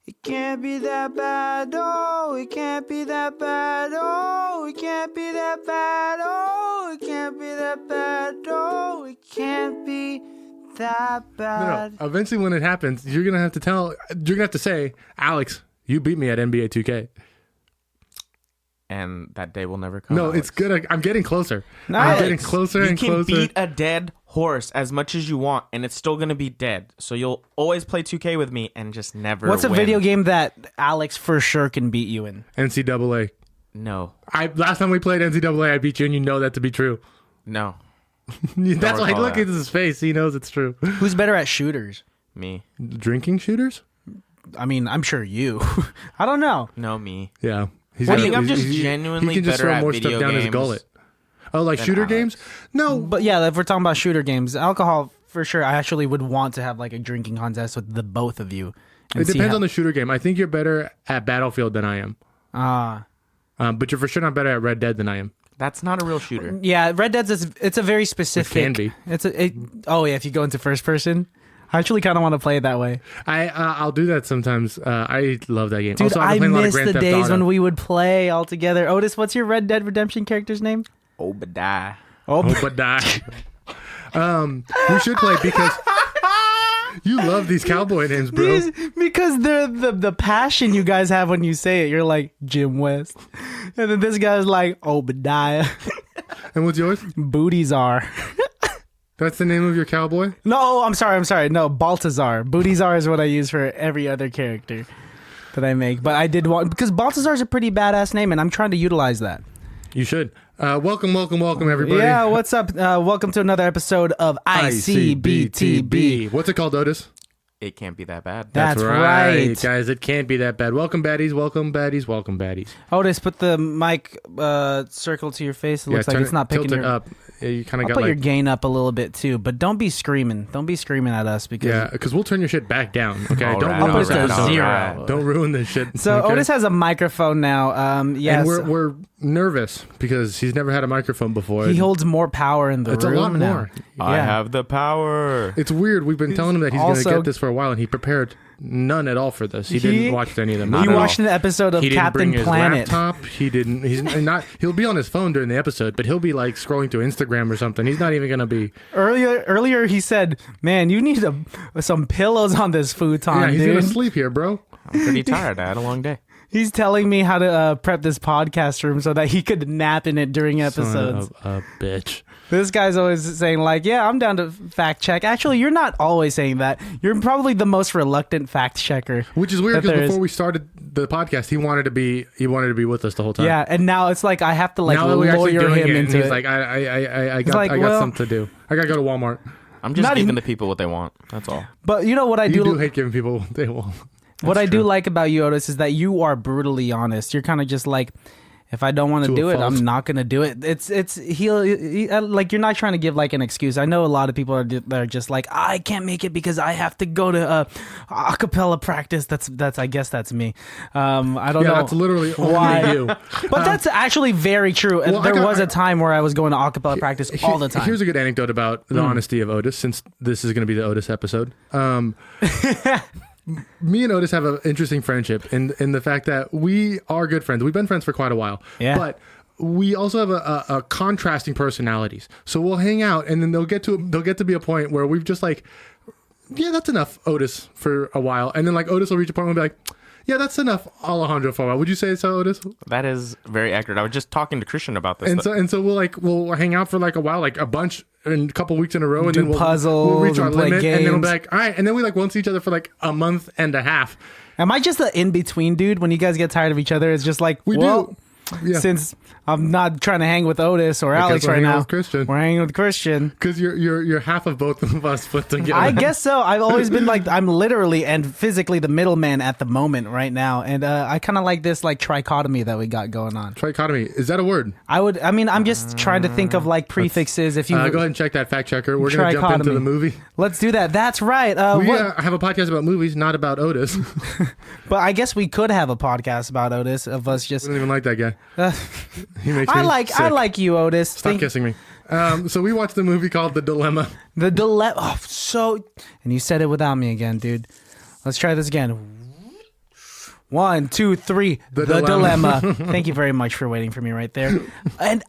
It can't be that bad, oh, it can't be that bad, oh, it can't be that bad, oh, it can't be that bad, oh, it can't be that bad. No. Eventually when it happens, you're going to have to say, Alex, you beat me at NBA 2K. And that day will never come. No, Alex. it's good. I'm getting closer. Nice. I'm getting closer and closer. You can beat a dead horse as much as you want, and it's still going to be dead. So you'll always play 2K with me and just never What's a win. video game that Alex for sure can beat you in? NCAA. No. Last time we played NCAA, I beat you, and you know that to be true. No. That's why recall look at his face. He knows it's true. Who's better at shooters? Me. Drinking shooters? I mean, I'm sure you. I don't know. No, me. Yeah. I think I'm just genuinely he can just better throw at more video stuff down his games gullet. Oh, like than shooter Alex. games? No. But yeah, if we're talking about shooter games, alcohol, for sure, I actually would want to have like a drinking contest with the both of you. It depends on the shooter game. I think you're better at Battlefield than I am. But you're for sure not better at Red Dead than I am. That's not a real shooter. Yeah, Red Dead's, it's a very specific. It can be. Oh yeah, if you go into first person. I actually kind of want to play it that way. I'll do that sometimes. I love that game. Dude, also, I miss the days Auto. when we would play all together. Otis, what's your Red Dead Redemption character's name? Obadiah. Obadiah. We should play because you love these cowboy names, bro. Because they're the passion you guys have when you say it. You're like Jim West. And then this guy's like Obadiah. And what's yours? Booties are. That's the name of your cowboy? No, I'm sorry. No, Baltazar. Booties-are is what I use for every other character that I make. But I did want, because Baltazar's a pretty badass name, and I'm trying to utilize that. You should. Welcome, everybody. Yeah, what's up? Welcome to another episode of ICBTB. What's it called, Otis? It can't be that bad. That's right. Guys. It can't be that bad. Welcome, baddies. Welcome, baddies. Welcome, baddies. Otis, put the mic circle to your face. It looks like it's not picking tilt your... it up. Yeah, you kind of got put like... your gain up a little bit too, but don't be screaming. Don't be screaming at us because... Yeah, because we'll turn your shit back down, okay? All Don't right, ruin I'll this put it to episode. 0. Don't ruin this shit. So okay? Otis has a microphone now. Yes. And we're nervous because he's never had a microphone before. He holds more power in the It's room a lot now. more. I Yeah. have the power. It's weird. We've been telling him that he's going to Also- get this for a while, and he prepared none at all for this. He didn't watch any of them. He at all. watched an episode of He didn't Captain bring his Planet. laptop. He didn't. He's not. He'll be on his phone during the episode, but he'll be like scrolling through Instagram or something. He's not even gonna be. Earlier he said, "Man, you need some pillows on this futon, Yeah, he's dude." gonna sleep here, bro. I'm pretty tired. I had a long day. He's telling me how to prep this podcast room so that he could nap in it during episodes. Son of a bitch. This guy's always saying like, "Yeah, I'm down to fact check." Actually, you're not always saying that. You're probably the most reluctant fact checker. Which is weird that there because is. before we started the podcast, he wanted to be with us the whole time. Yeah, and now it's like I have to like Now that we're actually lawyer doing him it, and into he's it. like, I got like, well- something to do. I gotta go to Walmart. I'm just Not giving even- the people what they want. That's all. But you know what I You do? do hate giving people what they want. What I do like about you, Otis, is that you are brutally honest. You're kind of just like, if I don't want to To a do it, fault. I'm not going to do it. He like you're not trying to give like an excuse. I know a lot of people are just like, I can't make it because I have to go to a cappella practice. That's I guess that's me. I don't know. That's literally only why. you. But that's actually very true. well, There was a time where I was going to a cappella practice all the time. Here's a good anecdote about the honesty of Otis, since this is going to be the Otis episode. Me and Otis have an interesting friendship in the fact that we are good friends. We've been friends for quite a while. Yeah. But we also have a contrasting personalities. So we'll hang out, and then they'll get to be a point where we've just like, yeah, that's enough, Otis, for a while. And then like Otis will reach a point where we'll be like, yeah, that's enough, Alejandro, for a while. Would you say so, Otis? That is very accurate. I was just talking to Christian about this. And so we'll hang out for like a while, like a bunch, and a couple weeks in a row, and Do then we'll puzzles reach our and play limit, and then we'll be games. like, all right, and then we like won't see each other for like a month and a half. Am I just the in-between dude when you guys get tired of each other? It's just like, We well, do. Yeah. since I'm not trying to hang with Otis or Alex we're right hanging out now, with Christian. we're hanging with Christian. Because you're half of both of us put together. I guess so. I've always been like, I'm literally and physically the middleman at the moment right now. And I kind of like this like trichotomy that we got going on. Trichotomy, is that a word? I'm just trying to think of like prefixes. If you Go ahead and check that fact checker. We're gonna jump into Trichotomy. the movie. Let's do that. That's right. We have a podcast about movies, not about Otis. But I guess we could have a podcast about Otis of us just. I don't even like that guy. He makes I me like sick. you, Otis. Stop kissing me. So we watched the movie called The Dilemma. The dilemma. Oh, so. And you said it without me again, dude. Let's try this again. 1, 2, 3. The dilemma. Thank you very much for waiting for me right there. And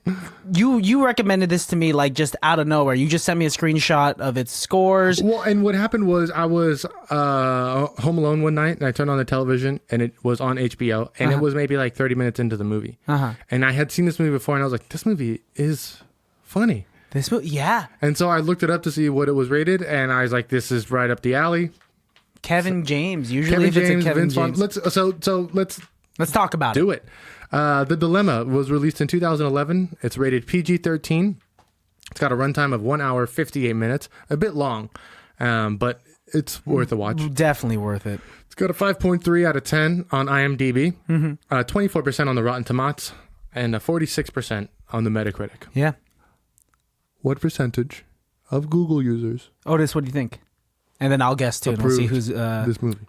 you recommended this to me like just out of nowhere. You just sent me a screenshot of its scores. Well, and what happened was I was home alone one night and I turned on the television and it was on HBO and it was maybe like 30 minutes into the movie. And I had seen this movie before and I was like, this movie is funny. This movie, yeah. And so I looked it up to see what it was rated and I was like, this is right up the alley. Kevin James. Usually if it's a Kevin Vince Vaughn. James. Let's talk about do it. The Dilemma was released in 2011. It's rated PG-13. It's got a runtime of 1 hour, 58 minutes. A bit long, but it's worth a watch. Definitely worth it. It's got a 5.3 out of 10 on IMDb, 24% on the Rotten Tomatoes, and a 46% on the Metacritic. Yeah. What percentage of Google users, Otis, what do you think? And then I'll guess too, and we'll see who's this movie?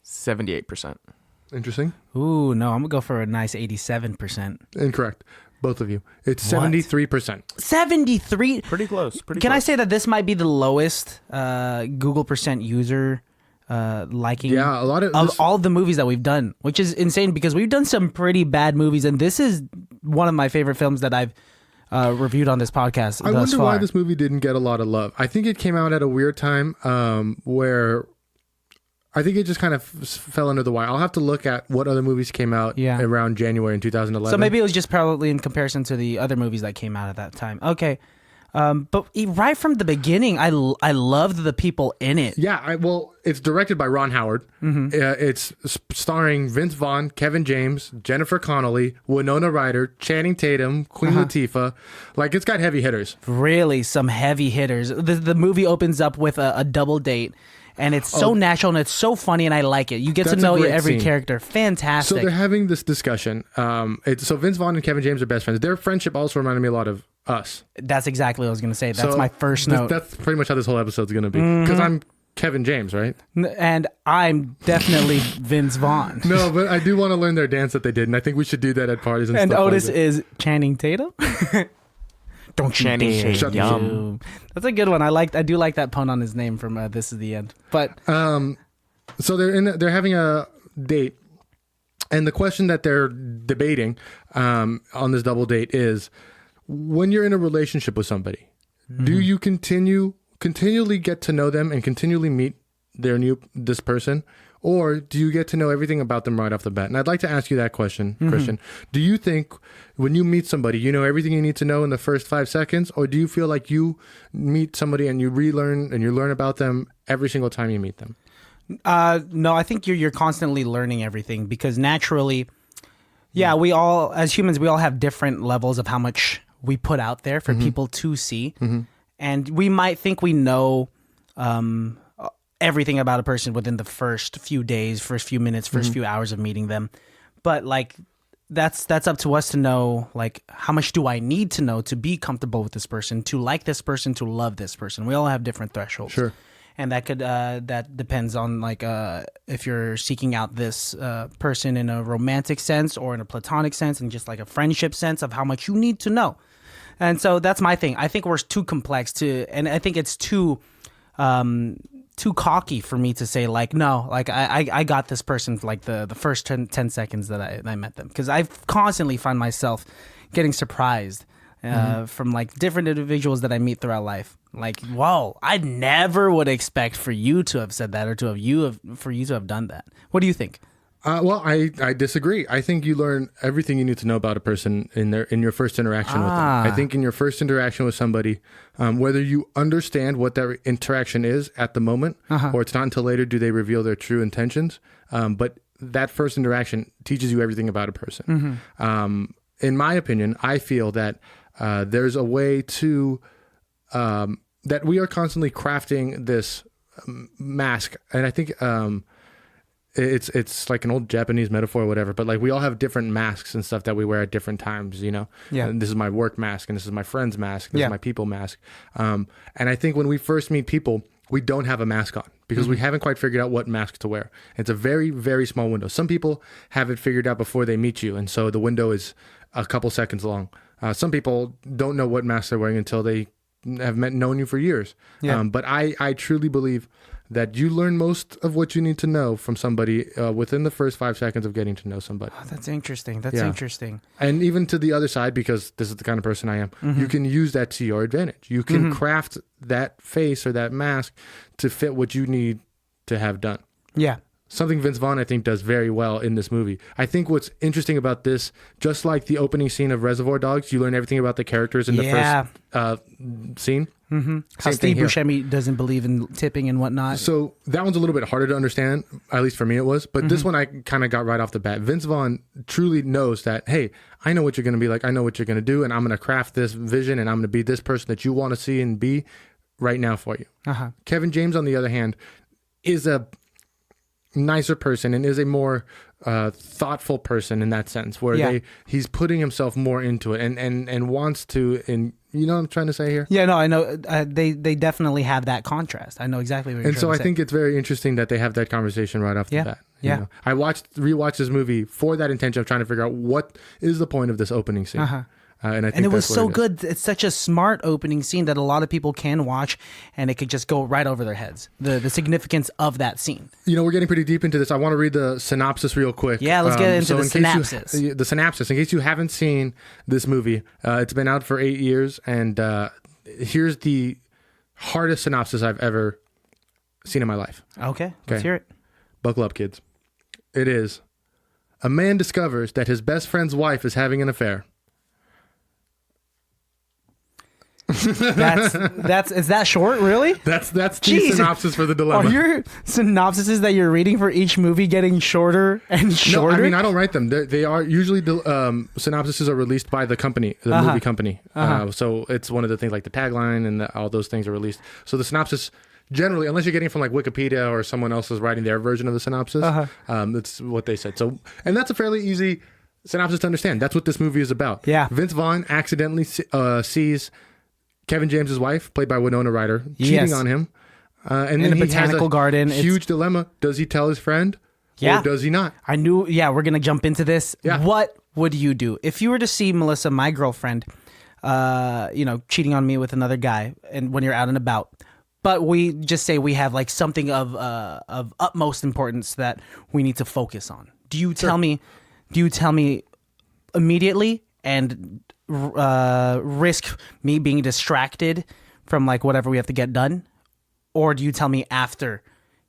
78%. Interesting. Ooh, no, I'm gonna go for a nice 87%. Incorrect. Both of you. It's 73%. 73. Pretty close. Can I say that this might be the lowest Google percent user liking? Yeah, a lot of all of the movies that we've done, which is insane because we've done some pretty bad movies, and this is one of my favorite films that I've reviewed on this podcast. I wonder why this movie didn't get a lot of love. I think it came out at a weird time where I think it just kind of fell under the wire. I'll have to look at what other movies came out around January in 2011. So maybe it was just probably in comparison to the other movies that came out at that time. Okay. But right from the beginning, I loved the people in it. Yeah, it's directed by Ron Howard. It's starring Vince Vaughn, Kevin James, Jennifer Connelly, Winona Ryder, Channing Tatum, Queen Latifah. Like, it's got heavy hitters. Really, some heavy hitters. The movie opens up with a double date. And it's so natural and it's so funny and I like it. You get to know every character. Fantastic. So they're having this discussion. So Vince Vaughn and Kevin James are best friends. Their friendship also reminded me a lot of Us. That's exactly what I was going to say. That's my first note. That's pretty much how this whole episode's going to be. Because I'm Kevin James, right? And I'm definitely Vince Vaughn. No, but I do want to learn their dance that they did. And I think we should do that at parties and stuff Otis like that. is Channing Tatum. Don't you dare. Yum. That's a good one. I do like that pun on his name from This Is the End. But so they're having a date, and the question that they're debating on this double date is, when you're in a relationship with somebody, do you continually get to know them and continually meet this person, or do you get to know everything about them right off the bat? And I'd like to ask you that question, Christian. Do you think when you meet somebody, you know everything you need to know in the first 5 seconds, or do you feel like you meet somebody and you relearn and you learn about them every single time you meet them? No, I think you're constantly learning everything because naturally, we all, as humans, we all have different levels of how much we put out there for people to see. And we might think we know everything about a person within the first few days, first few minutes, first few hours of meeting them. But like that's up to us to know, like, how much do I need to know to be comfortable with this person, to like this person, to love this person. We all have different thresholds. Sure. And that could that depends on like if you're seeking out this person in a romantic sense or in a platonic sense and just like a friendship sense of how much you need to know. And so that's my thing. I think we're too complex and I think it's too cocky for me to say like, no, like I got this person for like the first 10 seconds that I met them, because I constantly find myself getting surprised from like different individuals that I meet throughout life. Like, whoa, I never would expect for you to have said that or for you to have done that. What do you think? Well, I disagree. I think you learn everything you need to know about a person in your first interaction with them. I think in your first interaction with somebody, whether you understand what that interaction is at the moment, or it's not until later do they reveal their true intentions. But that first interaction teaches you everything about a person. In my opinion, I feel that there's a way to that we are constantly crafting this mask, and I think it's like an old Japanese metaphor or whatever, but like we all have different masks and stuff that we wear at different times, you know? Yeah. And this is my work mask, and this is my friend's mask, and this is my people mask. And I think when we first meet people, we don't have a mask on because we haven't quite figured out what mask to wear. It's a very, very small window. Some people have it figured out before they meet you, and so the window is a couple seconds long. Some people don't know what mask they're wearing until they have known you for years. Yeah. But I truly believe that you learn most of what you need to know from somebody within the first 5 seconds of getting to know somebody. Oh, that's interesting. That's interesting. And even to the other side, because this is the kind of person I am, you can use that to your advantage. You can craft that face or that mask to fit what you need to have done. Yeah. Something Vince Vaughn, I think, does very well in this movie. I think what's interesting about this, just like the opening scene of Reservoir Dogs, you learn everything about the characters in the first scene. How Steve Buscemi doesn't believe in tipping and whatnot. So that one's a little bit harder to understand, at least for me it was. But this one I kind of got right off the bat. Vince Vaughn truly knows that, hey, I know what you're going to be like. I know what you're going to do. And I'm going to craft this vision. And I'm going to be this person that you want to see and be right now for you. Kevin James, on the other hand, is a nicer person and is a more thoughtful person in that sense, where he's putting himself more into it and wants to, and you know what I'm trying to say here? Yeah, no, I know. They definitely have that contrast. I know exactly what you're trying to say. And so I think it's very interesting that they have that conversation right off the bat. You know? I rewatched this movie for that intention of trying to figure out what is the point of this opening scene. And I think it was so good. It's such a smart opening scene that a lot of people can watch, and it could just go right over their heads. The significance of that scene. You know, we're getting pretty deep into this. I want to read the synopsis real quick. Yeah, let's get into the synopsis. The synopsis. In case you haven't seen this movie, it's been out for 8 years, and here's the hardest synopsis I've ever seen in my life. Okay, let's hear it. Buckle up, kids. It is: a man discovers that his best friend's wife is having an affair. Is that short, really? That's the synopsis for the dilemma. Are your synopsises that you're reading for each movie getting shorter and shorter? No, I mean, I don't write them. They are usually synopsises are released by the company, the movie company. So it's one of the things, like the tagline and all those things are released. So the synopsis generally, unless you're getting from like Wikipedia or someone else is writing their version of the synopsis, that's what they said. So, and that's a fairly easy synopsis to understand. That's what this movie is about. Yeah. Vince Vaughn accidentally sees Kevin James's wife, played by Winona Ryder, cheating on him. And in then a botanical garden. Huge dilemma. Does he tell his friend? Or does he not? I knew, we're going to jump into this. Yeah. What would you do? If you were to see Melissa, my girlfriend, cheating on me with another guy, and when you're out and about, but we just say we have like something of utmost importance that we need to focus on. Do you tell me immediately and risk me being distracted from like whatever we have to get done, or do you tell me after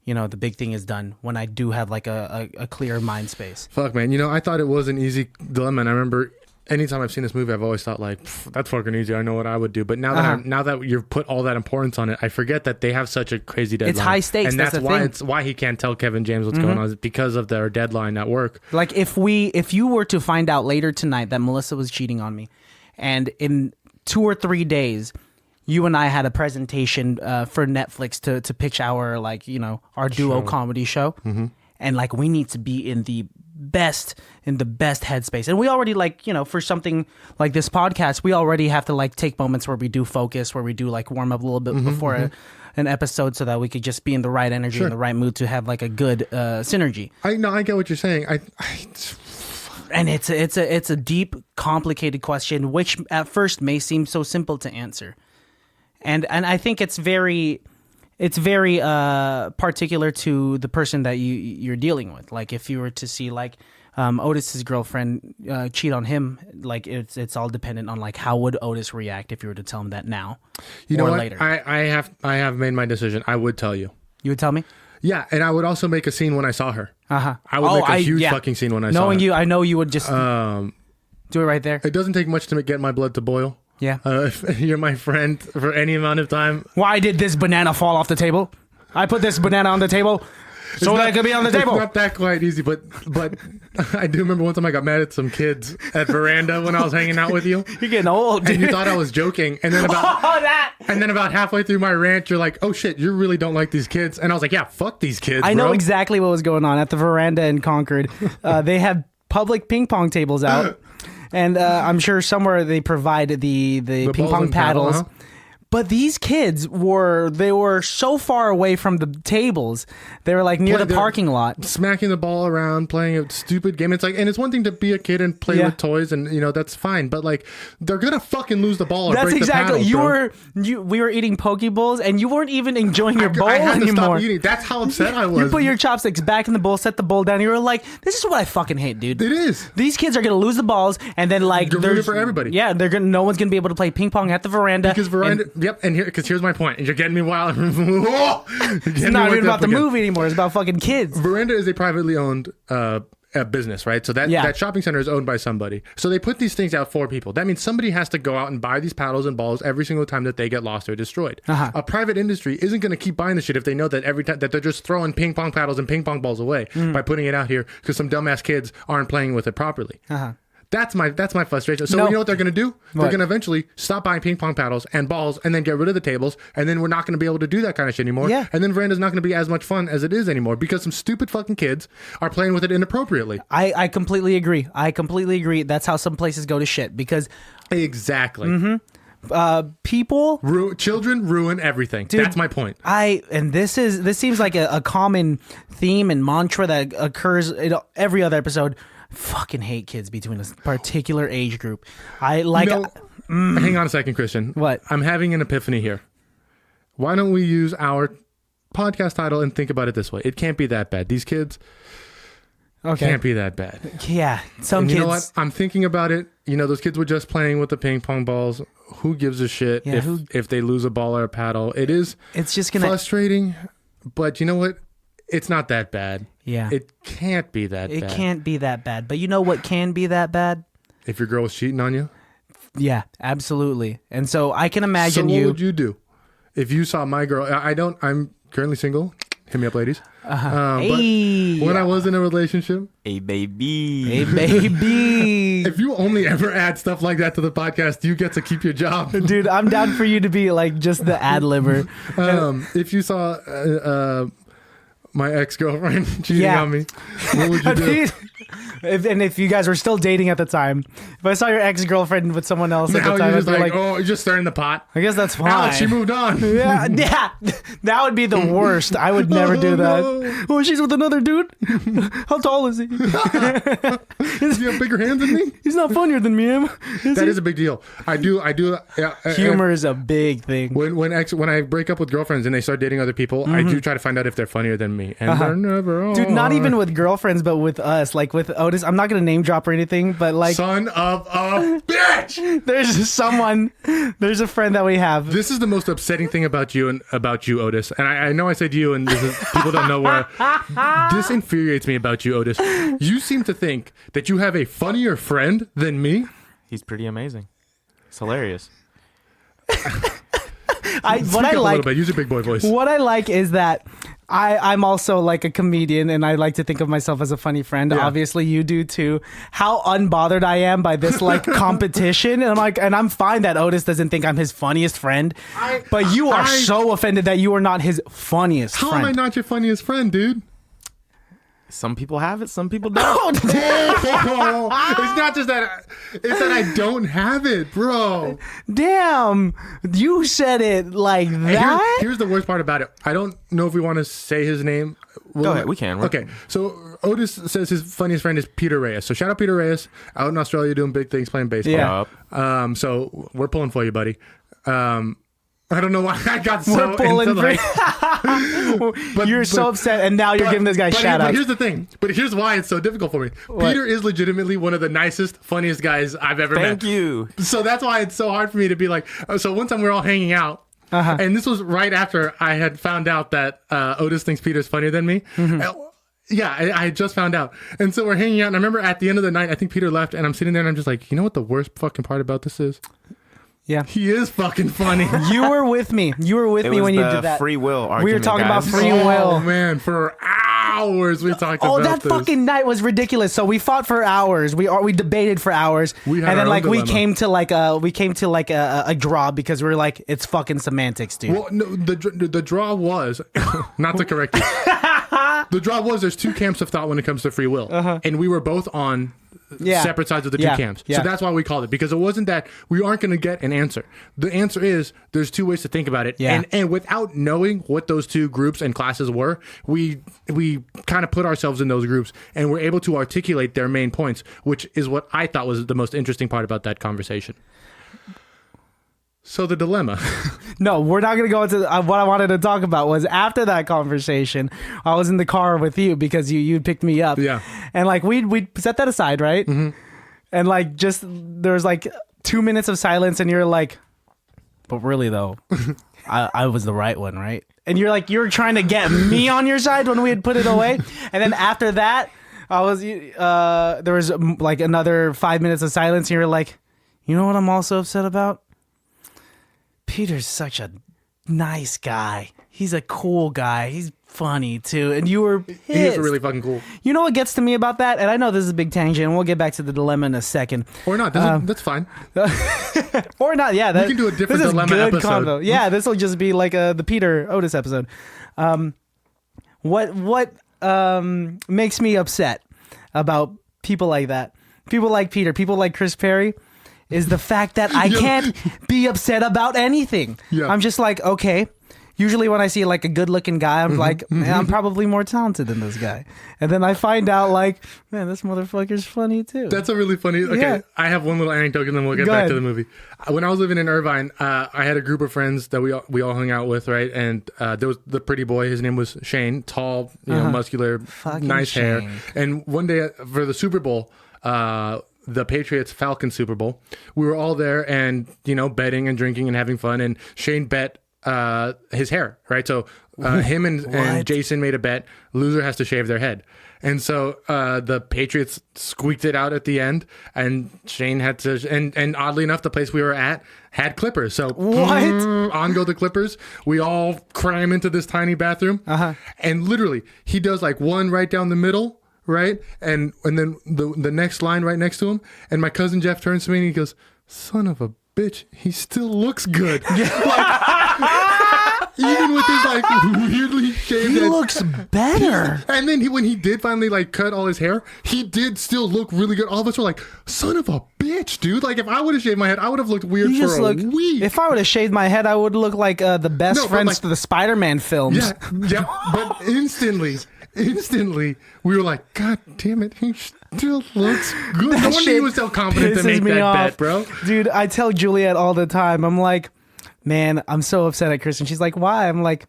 the big thing is done, when I do have like a clear mind space? Fuck, man, I thought it was an easy dilemma, and I remember anytime I've seen this movie, I've always thought like, that's fucking easy, I know what I would do. But now that you've put all that importance on it, I forget that they have such a crazy deadline. It's high stakes, and that's why he can't tell Kevin James what's going on, is because of their deadline at work. Like if you were to find out later tonight that Melissa was cheating on me, and in 2 or 3 days, you and I had a presentation for Netflix to pitch our our duo comedy show, and like we need to be in the best headspace, and we already for something like this podcast, we already have to like take moments where we do focus, where we do like warm up a little bit before an episode, so that we could just be in the right energy and the right mood to have like a good synergy. I get what you're saying. And it's a deep, complicated question, which at first may seem so simple to answer, and I think it's very particular to the person that you're dealing with. Like if you were to see like Otis's girlfriend cheat on him, like it's all dependent on like how would Otis react if you were to tell him that now, or later. I have made my decision. I would tell you. You would tell me? Yeah, and I would also make a scene when I saw her. I would make a huge fucking scene when I saw her. Knowing you, I know you would just do it right there. It doesn't take much to get my blood to boil. Yeah. If you're my friend for any amount of time. Why did this banana fall off the table? I put this banana on the table so that it could be on the table. It's not that quite easy, but I do remember one time I got mad at some kids at Veranda when I was hanging out with you. You're getting old, dude. And you thought I was joking. And then about halfway through my rant, you're like, oh shit, you really don't like these kids. And I was like, yeah, fuck these kids, I know exactly what was going on at the Veranda in Concord. They have public ping pong tables out. And I'm sure somewhere they provide the ping pong paddles. But these kids were so far away from the tables. They were like near the parking lot, smacking the ball around, playing a stupid game. It's like, and it's one thing to be a kid and play with toys, and that's fine. But like, they're gonna fucking lose the ball or break the paddle. We were eating Poke Bowls, and you weren't even enjoying your bowl I had anymore. To stop eating. That's how upset I was. You put your chopsticks back in the bowl, set the bowl down. You were like, "This is what I fucking hate, dude." It is. These kids are gonna lose the balls, and then like they're for everybody. Yeah, no one's gonna be able to play ping pong at the veranda because here's my point. And you're getting me wild. It's not even about the movie anymore. It's about fucking kids. Veranda is a privately owned business, right? So that shopping center is owned by somebody. So they put these things out for people. That means somebody has to go out and buy these paddles and balls every single time that they get lost or destroyed. A private industry isn't going to keep buying the shit if they know that every time that they're just throwing ping pong paddles and ping pong balls away by putting it out here because some dumbass kids aren't playing with it properly. That's my frustration. So you know what they're going to do? They're going to eventually stop buying ping pong paddles and balls and then get rid of the tables, and then we're not going to be able to do that kind of shit anymore. Yeah. And then Veranda's not going to be as much fun as it is anymore because some stupid fucking kids are playing with it inappropriately. I completely agree. That's how some places go to shit because... Exactly. Children ruin everything. Dude, that's my point. This seems like a common theme and mantra that occurs in every other episode. Fucking hate kids between a particular age group. Hang on a second, Christian. What? I'm having an epiphany here. Why don't we use our podcast title and think about it this way? It can't be that bad. These kids can't be that bad. Yeah, some kids. You know what? I'm thinking about it. Those kids were just playing with the ping pong balls. Who gives a shit if they lose a ball or a paddle? It's just frustrating, but you know what? It's not that bad. Yeah. It can't be that bad. It can't be that bad. But you know what can be that bad? If your girl was cheating on you? Yeah, absolutely. And so I can imagine what would you do? If you saw my girl, I'm currently single. Hit me up, ladies. Hey. But when I was in a relationship. Hey, baby. Hey, baby. If you only ever add stuff like that to the podcast, you get to keep your job. Dude, I'm down for you to be like just the ad-libber. If you saw... my ex-girlfriend cheating on me, what would you do? If you guys were still dating at the time, if I saw your ex-girlfriend with someone else at the time, I'd be like, you're just stirring the pot. I guess that's fine. Alex, she moved on. Yeah, that would be the worst. I would never do that. No. Oh, she's with another dude? How tall is he? Does he have bigger hands than me? He's not funnier than me, Em. That is a big deal. I do. Humor is a big thing. When I break up with girlfriends and they start dating other people, I do try to find out if they're funnier than me. And they're never are. Dude, not even with girlfriends, but with us. Like with Otis, I'm not going to name drop or anything, but like... Son of a bitch! There's a friend that we have. This is the most upsetting thing about you, Otis. And I know I said you, and people don't know where... This infuriates me about you, Otis. You seem to think that you have a funnier friend than me. He's pretty amazing. It's hilarious. A little bit. Use your big boy voice. What I like is that I'm also like a comedian, and I like to think of myself as a funny friend. Yeah. Obviously, you do too. How unbothered I am by this like competition, and I'm fine that Otis doesn't think I'm his funniest friend, but you are so offended that you are not his funniest friend. How am I not your funniest friend, dude? Some people have it, some people don't. It's not just that. It's that I don't have it, bro. Damn, you said it like that. Here's the worst part about it. I don't know if we want to say his name. Go ahead, we can. Okay, so Otis says his funniest friend is Peter Reyes. So shout out Peter Reyes, out in Australia doing big things, playing baseball. Yeah. So we're pulling for you, buddy. I don't know why I got so we're pulling into like... You're so upset, and now you're giving this guy shout out. But here's the thing. But here's why it's so difficult for me. What? Peter is legitimately one of the nicest, funniest guys I've ever met. Thank you. So that's why it's so hard for me to be like... So one time we were all hanging out, and this was right after I had found out that Otis thinks Peter's funnier than me. Mm-hmm. Yeah, I had just found out. And so we're hanging out, and I remember at the end of the night, I think Peter left, and I'm sitting there, and I'm just like, you know what the worst fucking part about this is? Yeah, he is fucking funny. You were with me. You were with me when you did that. Free will argument. We were talking about free will. Oh man, for hours we talked about this. Oh, that fucking night was ridiculous. So we fought for hours. We debated for hours, and then like we came to like a draw because we were like, it's fucking semantics, dude. Well, no, the draw was not to correct you. The draw was there's two camps of thought when it comes to free will, and we were both on separate sides of the two camps. So that's why we called it, because it wasn't that we aren't going to get an answer. The answer is there's two ways to think about it. Yeah. And without knowing what those two groups and classes were, we kind of put ourselves in those groups and we're able to articulate their main points, which is what I thought was the most interesting part about that conversation. So the dilemma. No, we're not going to go into what I wanted to talk about was after that conversation, I was in the car with you because you picked me up. Yeah. And like we'd set that aside, right? Mm-hmm. And like just there was like 2 minutes of silence and you're like, but really though, I was the right one, right? And you're like, you're trying to get me on your side when we had put it away. And then after that, I was there was like another 5 minutes of silence and you're like, you know what I'm also upset about? Peter's such a nice guy. He's a cool guy. He's funny too. And you were pissed. He is really fucking cool. You know what gets to me about that? And I know this is a big tangent, and we'll get back to the dilemma in a second. Or not. That's fine. Or not. Yeah. We can do a different dilemma episode. Combo. Yeah, this will just be like the Peter Otis episode. What makes me upset about people like that? People like Peter, people like Chris Perry, is the fact that I can't be upset about anything. Yeah. I'm just like, okay. Usually when I see like a good looking guy, I'm like, man, I'm probably more talented than this guy. And then I find out like, man, this motherfucker's funny too. That's a really funny. Okay. Yeah. I have one little anecdote and then we'll get back to the movie. When I was living in Irvine, I had a group of friends that we all hung out with, right? And there was the pretty boy. His name was Shane, tall, muscular, fucking nice Shane. Hair. And one day for the Super Bowl, the Patriots Falcons Super Bowl, we were all there and, betting and drinking and having fun. And Shane bet his hair, right? So him and Jason made a bet. Loser has to shave their head. And so the Patriots squeaked it out at the end, and Shane had to. And oddly enough, the place we were at had clippers. So on go the clippers. We all cram into this tiny bathroom, and literally he does like one right down the middle. Right, and then the next line right next to him, and my cousin Jeff turns to me and he goes, "Son of a bitch, he still looks good." Even with his like weirdly shaved head, he looks better. And then when he did finally like cut all his hair, he did still look really good. All of us were like, "Son of a bitch, dude!" Like if I would have shaved my head, I would have looked weird for a week. If I would have shaved my head, I would look like the best friends to the Spider-Man films. Yeah, but instantly, we were like, God damn it, he still looks good. No wonder he was so confident to make that bet, bro. Dude, I tell Juliet all the time, I'm like, man, I'm so upset at Chris. And she's like, why? I'm like,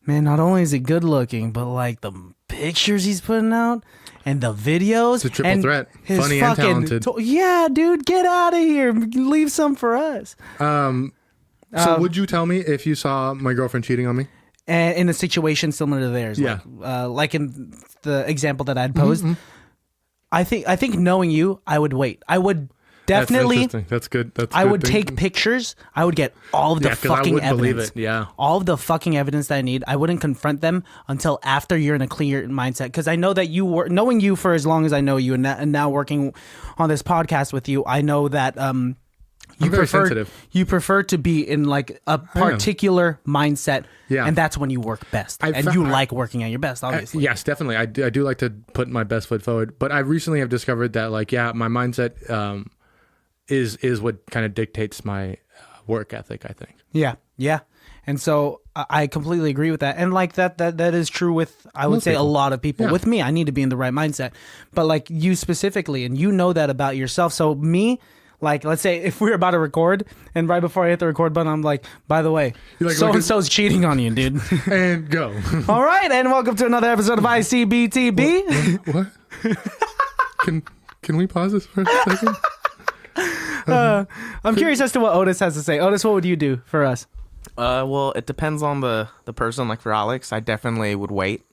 man, not only is he good looking, but like the pictures he's putting out and the videos. It's a triple threat. Funny and talented. Yeah, dude, get out of here. Leave some for us. So would you tell me if you saw my girlfriend cheating on me? And in a situation similar to theirs, like in the example that I'd posed, I think knowing you, I would wait. I would definitely. That's good. I would take pictures. I would get all of the fucking evidence. Believe it. Yeah, all of the fucking evidence that I need. I wouldn't confront them until after you're in a clear mindset. Because I know that you were knowing you for as long as I know you, and now working on this podcast with you, I know that I'm very sensitive. You prefer to be in like a particular mindset, and that's when you work best. You like working at your best, obviously. Yes, definitely. I do like to put my best foot forward. But I recently have discovered that, like, my mindset is what kind of dictates my work ethic, I think. Yeah. And so I completely agree with that. And like that is true with, I would say, a lot of people. Yeah. With me, I need to be in the right mindset. But like you specifically, and you know that about yourself. So me, like, let's say if we're about to record and right before I hit the record button, I'm like, by the way, so-and-so's cheating on you, dude. And go. All right. And welcome to another episode of ICBTB. What? Can we pause this for a second? I'm curious as to what Otis has to say. Otis, what would you do for us? Well, it depends on the person. Like for Alex, I definitely would wait.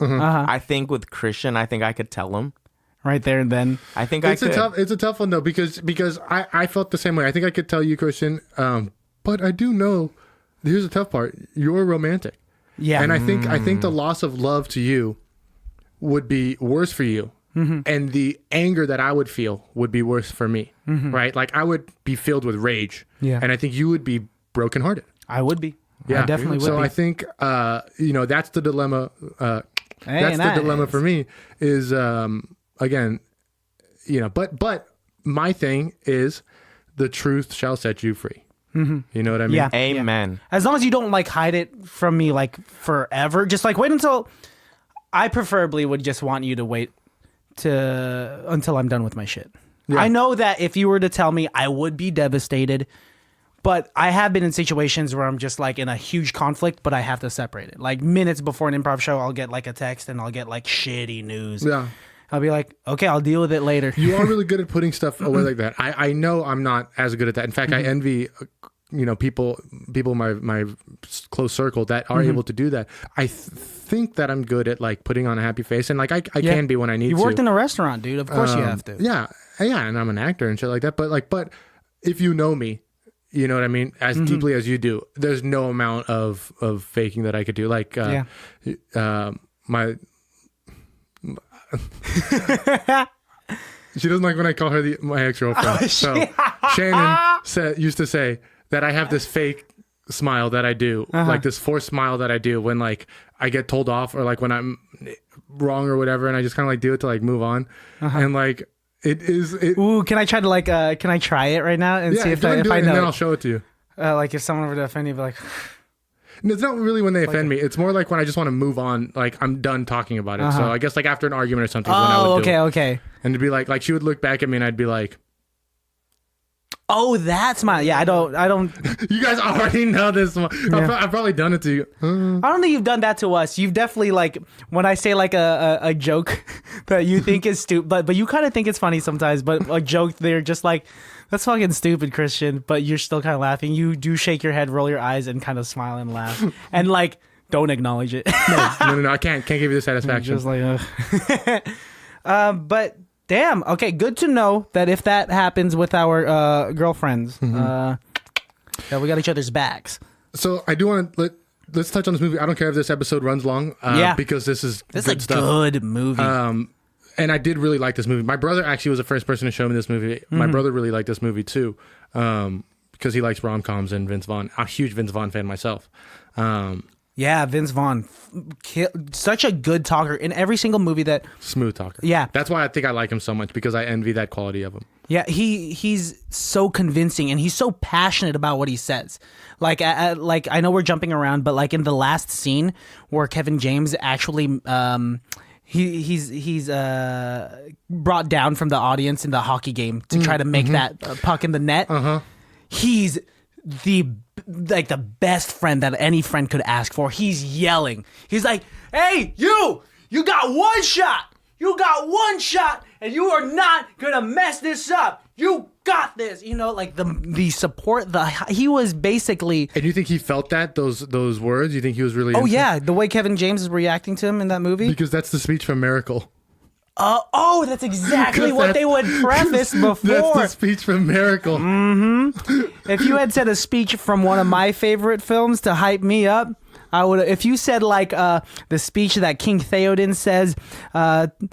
I think with Christian, I think I could tell him. Right there and then. I think it's a tough one though because I felt the same way. I think I could tell you, Christian, but I do know. Here's the tough part. You're romantic. Yeah. And I think the loss of love to you would be worse for you. Mm-hmm. And the anger that I would feel would be worse for me. Mm-hmm. Right? Like I would be filled with rage. Yeah. And I think you would be brokenhearted. I would be. Yeah. I definitely would be. So I think that's the dilemma. That's the dilemma for me is again, but my thing is the truth shall set you free. You know what I mean? Yeah. Amen. As long as you don't like hide it from me like forever, just like wait until. I preferably would just want you to wait until I'm done with my shit. Yeah. I know that if you were to tell me, I would be devastated, but I have been in situations where I'm just like in a huge conflict, but I have to separate it. Like minutes before an improv show, I'll get like a text and I'll get like shitty news. Yeah. I'll be like, okay, I'll deal with it later. You are really good at putting stuff away like that. I know I'm not as good at that. In fact, I envy, people in my close circle that are able to do that. I think that I'm good at like putting on a happy face, and like I can be when I need to. You worked in a restaurant, dude. Of course you have to. Yeah, and I'm an actor and shit like that. But if you know me, you know what I mean, as deeply as you do, there's no amount of faking that I could do. Like my. She doesn't like when I call her my ex-girlfriend. So Shannon used to say that I have this fake smile that I do, like this forced smile that I do when like I get told off or like when I'm wrong or whatever, and I just kind of like do it to like move on. And like it is. Ooh, can I try to like? Can I try it right now and see if I know? And then I'll show it to you. Like if someone were to offend you, be like. It's not really when they offend me. It's more like when I just want to move on. Like I'm done talking about it. So I guess like after an argument or something. Is when I would do it. Okay. And to be like she would look back at me and I'd be like, "Oh, that's my I don't." You guys already know this one. Yeah. I've probably done it to you. I don't think you've done that to us. You've definitely like when I say like a joke that you think is stupid, but you kind of think it's funny sometimes. But a joke, they're just like. That's fucking stupid, Christian, but you're still kind of laughing. You do shake your head, roll your eyes, and kind of smile and laugh. And, like, don't acknowledge it. No, I can't give you the satisfaction. Just like, but, damn, okay, good to know that if that happens with our girlfriends, that we got each other's backs. So I do want to, let's touch on this movie. I don't care if this episode runs long, because this is good stuff. Good movie. And I did really like this movie. My brother actually was the first person to show me this movie. My brother really liked this movie too, because he likes rom-coms and Vince Vaughn. I'm a huge Vince Vaughn fan myself. Yeah, Vince Vaughn, such a good talker in every single movie that... Smooth talker. Yeah. That's why I think I like him so much, because I envy that quality of him. Yeah, he's so convincing and he's so passionate about what he says. Like I know we're jumping around, but like in the last scene where Kevin James actually... He's brought down from the audience in the hockey game to try to make that puck in the net. He's the best friend that any friend could ask for. He's yelling. He's like, "Hey, you got one shot. You got one shot, and you are not gonna mess this up. You got this." You know, like the support. He was basically. And you think he felt those words? You think he was really? Oh yeah, the way Kevin James is reacting to him in that movie. Because that's the speech from Miracle. That's exactly what they would preface before. That's the speech from Miracle. If you had said a speech from one of my favorite films to hype me up, I would. If you said like the speech that King Theoden says,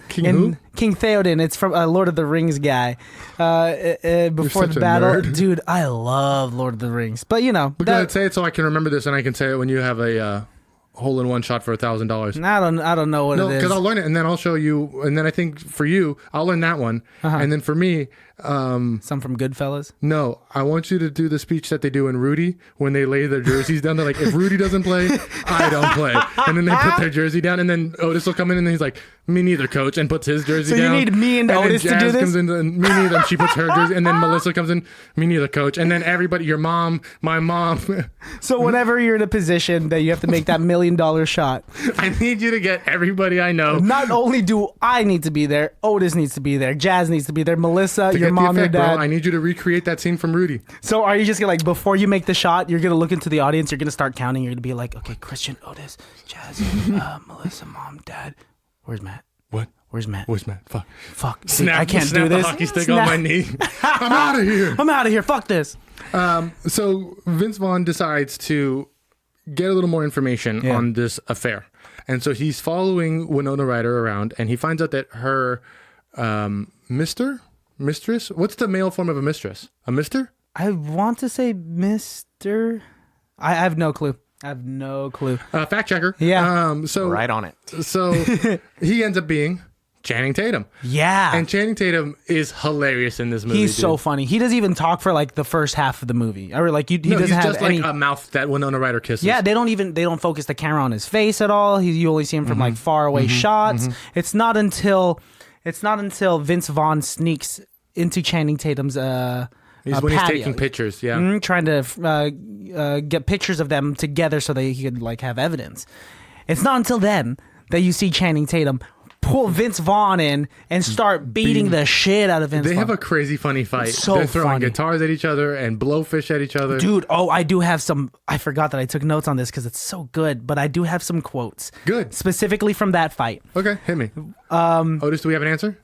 King Theoden, it's from Lord of the Rings guy. Before the battle, dude, I love Lord of the Rings. But you know, go ahead, say it so I can remember this, and I can say it when you have a hole-in-one shot for $1,000. I don't know what it is. Because I'll learn it, and then I'll show you. And then I think for you, I'll learn that one, and then for me, some from Goodfellas. No, I want you to do the speech that they do in Rudy when they lay their jerseys down. They're like, if Rudy doesn't play, I don't play. And then they put their jersey down, and then Otis will come in, and he's like, "Me neither, coach," and puts his jersey down. So you need me and Otis to do this? Comes in, and me neither, and she puts her jersey, and then Melissa comes in, "Me neither, coach," and then everybody, your mom, my mom. So whenever you're in a position that you have to make that $1 million shot, I need you to get everybody I know. Not only do I need to be there, Otis needs to be there, Jazz needs to be there, Melissa, your mom, your dad. Bro, I need you to recreate that scene from Rudy. So are you just gonna, like, before you make the shot, you're gonna look into the audience, you're gonna start counting, you're gonna be like, okay, Christian, Otis, Jazz, Melissa, mom, dad. Where's Matt? What? Where's Matt? Fuck. Snap, I can't snap do this. The hockey stick on my knee. I'm out of here. I'm out of here. Fuck this. So Vince Vaughn decides to get a little more information on this affair. And so he's following Winona Ryder around, and he finds out that her mistress? What's the male form of a mistress? A mister? I want to say Mr. I have no clue. Fact checker. Yeah. So right on it. So he ends up being Channing Tatum. Yeah. And Channing Tatum is hilarious in this movie. He's so dude. funny. He doesn't even talk for like the first half of the movie. Or like he No, doesn't he's have just any like a mouth that Winona Ryder kisses. Yeah, they don't focus the camera on his face at all. You only see him from like far away shots. It's not until Vince Vaughn sneaks into Channing Tatum's He's when patio. he's taking pictures, yeah. Trying to get pictures of them together so that he could like have evidence. It's not until then that you see Channing Tatum pull Vince Vaughn in and start beating the shit out of Vince Vaughn. They have a crazy funny fight. So They're throwing funny. guitars at each other and blowfish at each other. Dude, I do have some. I forgot that I took notes on this because it's so good, but I do have some quotes. Good. Specifically from that fight. Okay, hit me. Otis, do we have an answer?